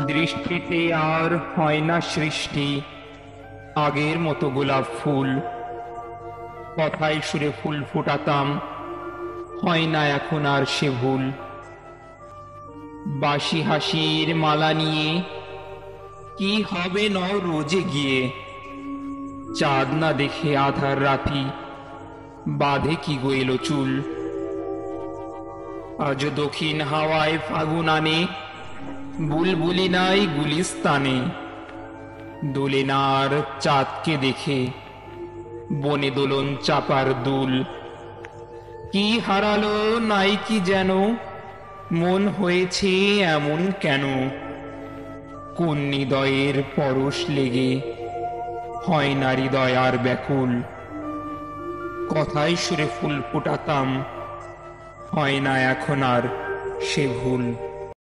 দৃষ্টিতে আর হয় না সৃষ্টি আগের মতো গোলাপ ফুল। কথায় সুরে ফুল ফোটাতাম, হয় না এখন আর সে ভুল। বাসি হাসির মালা নিয়ে কি হবে নও রোজে গিয়ে, চাঁদ না দেখে আধার রাতি বাঁধে কি গো এলো চুল। আজ দক্ষিণ হাওয়ায় ফাগুন আনে, বুলবুলি নাই গুলিস্তানে, দোলে না আর চাঁদকে দেখে বনে দোলন চাপার দুল। কি হারালো নাই কি যেন, মন হয়েছে এমন কেন, কোন হৃদয়ের পরশ লেগে হয় না হৃদয় আর ব্যাকুল। কথায় সুরে ফুল ফোটাতাম, হয় না এখন আর সে ভুল।